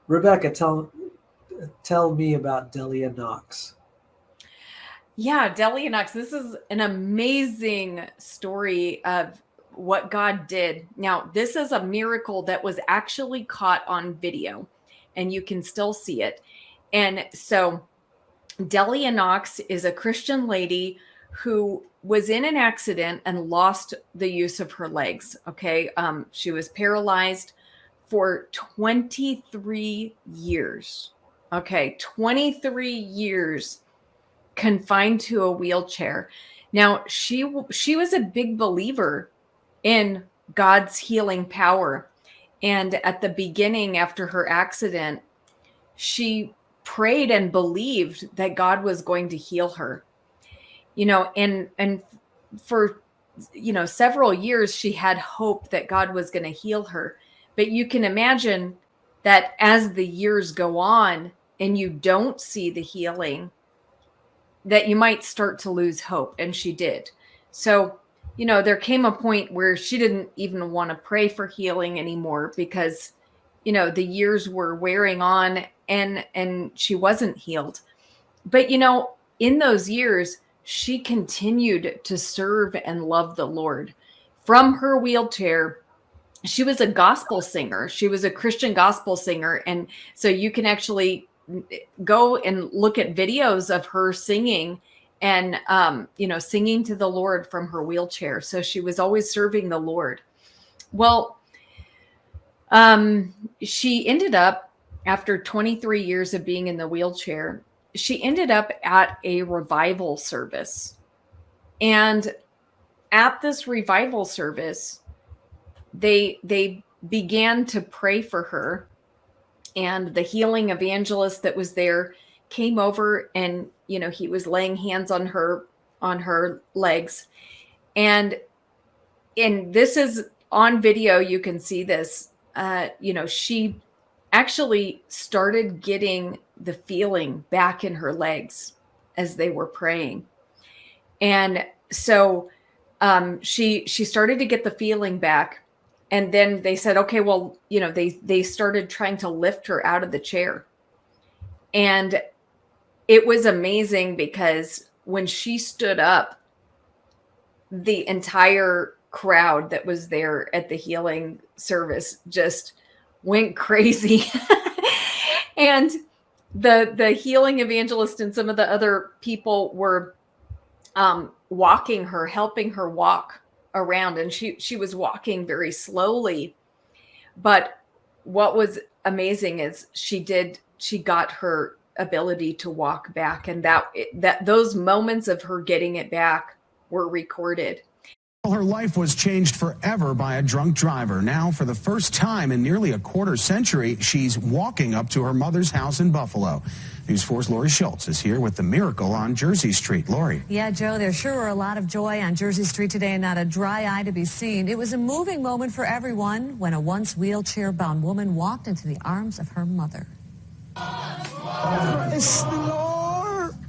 Rebecca, tell me about Delia Knox. Yeah, Delia Knox. This is an amazing story of what God did. Now, this is a miracle that was actually caught on video, and you can still see it. And so Delia Knox is a Christian lady who was in an accident and lost the use of her legs. Okay. She was paralyzed for 23 years. Okay. 23 years confined to a wheelchair. Now, she was a big believer in God's healing power. And at the beginning, after her accident, she prayed and believed that God was going to heal her. And for several years she had hope that God was going to heal her. But you can imagine that as the years go on and you don't see the healing, that you might start to lose hope. And she did. So, there came a point where she didn't even want to pray for healing anymore because, the years were wearing on and she wasn't healed. But, in those years, she continued to serve and love the Lord. From her wheelchair, she was a gospel singer. She was a Christian gospel singer. And so you can actually go and look at videos of her singing and, singing to the Lord from her wheelchair. So she was always serving the Lord. Well, she ended up, after 23 years of being in the wheelchair, she ended up at a revival service. And at this revival service, they began to pray for her. And the healing evangelist that was there came over and, he was laying hands on her legs. And this is on video. You can see this. She actually started getting the feeling back in her legs as they were praying. And so she started to get the feeling back. And then they said, okay, well, they started trying to lift her out of the chair. And it was amazing because when she stood up, the entire crowd that was there at the healing service just went crazy. And the healing evangelist and some of the other people were walking her, helping her walk around. And she was walking very slowly. But what was amazing is she got her ability to walk back. And that those moments of her getting it back were recorded. Her life was changed forever by a drunk driver. Now, for the first time in nearly a quarter century, she's walking up to her mother's house in Buffalo. News 4's Lori Schultz is here with the miracle on Jersey Street. Lori. Yeah, Joe, there sure were a lot of joy on Jersey Street today and not a dry eye to be seen. It was a moving moment for everyone when a once wheelchair-bound woman walked into the arms of her mother.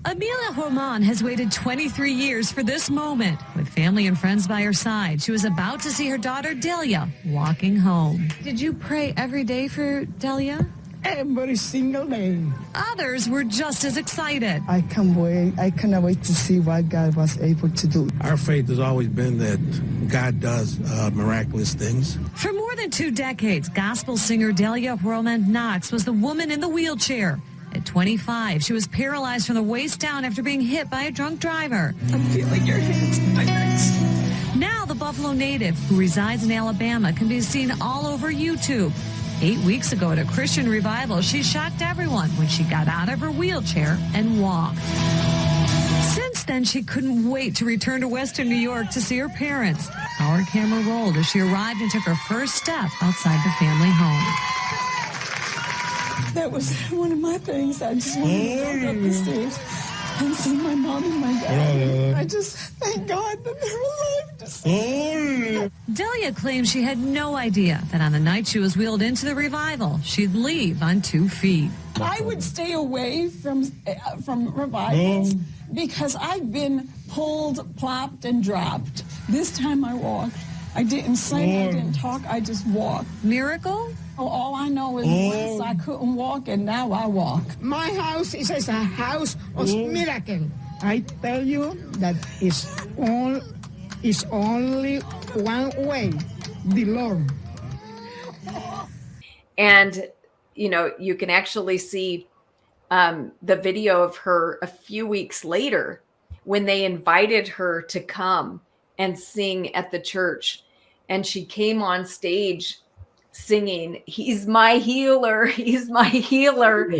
Amelia Roman has waited 23 years for this moment. With family and friends by her side, she was about to see her daughter Delia walking home. Did you pray every day for Delia? Every single day. Others were just as excited. I cannot wait to see what God was able to do. Our faith has always been that God does miraculous things. For more than 2 decades, gospel singer Delia Knox was the woman in the wheelchair. At 25, she was paralyzed from the waist down after being hit by a drunk driver. I'm feeling your hands in my legs. Now the Buffalo native, who resides in Alabama, can be seen all over YouTube. 8 weeks ago at a Christian revival, she shocked everyone when she got out of her wheelchair and walked. Since then, she couldn't wait to return to Western New York to see her parents. Our camera rolled as she arrived and took her first step outside the family home. That was one of my things. I just wanted to walk up the stairs and see my mom and my dad. I just thank God that they're alive to see. Delia claims she had no idea that on the night she was wheeled into the revival, she'd leave on 2 feet. I would stay away from revivals because I've been pulled, plopped, and dropped. This time I walked. I didn't sing, I didn't talk, I just walked. Miracle? All I know is once I couldn't walk, and now I walk. My house is a house of miracle. I tell you that is only one way, the Lord. And, you can actually see the video of her a few weeks later when they invited her to come and sing at the church. And she came on stage singing, "He's my healer, he's my healer."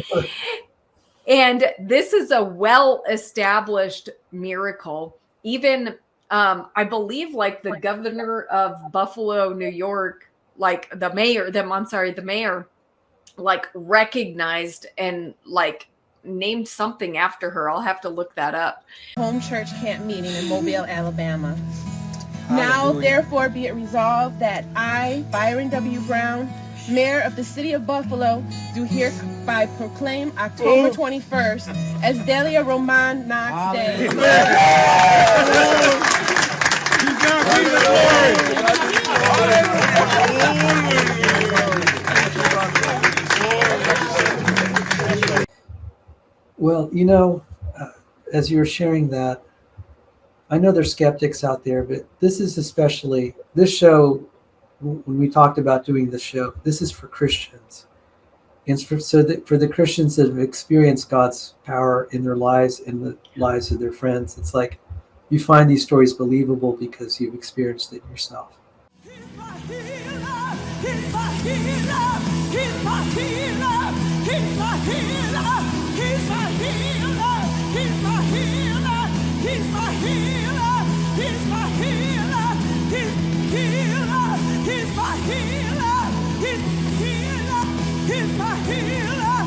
And this is a well-established miracle. Even, I believe, like the governor of Buffalo, New York, like the mayor, like recognized and like named something after her. I'll have to look that up. Home church camp meeting in Mobile, Alabama. Now, therefore, be it resolved that I, Byron W. Brown, Mayor of the City of Buffalo, do hereby proclaim October 21st as Delia Knox Day. Well, as you were sharing that, I know there's skeptics out there, but this show, when we talked about doing this show, this is for Christians. And for the Christians that have experienced God's power in their lives and the lives of their friends, it's like you find these stories believable because you've experienced it yourself. He's my healer. He's my healer. He's my healer. He's my healer. He's my healer. He's my healer. He's my healer. He's my healer. He's healer. He's my healer. He's healer. He's my healer.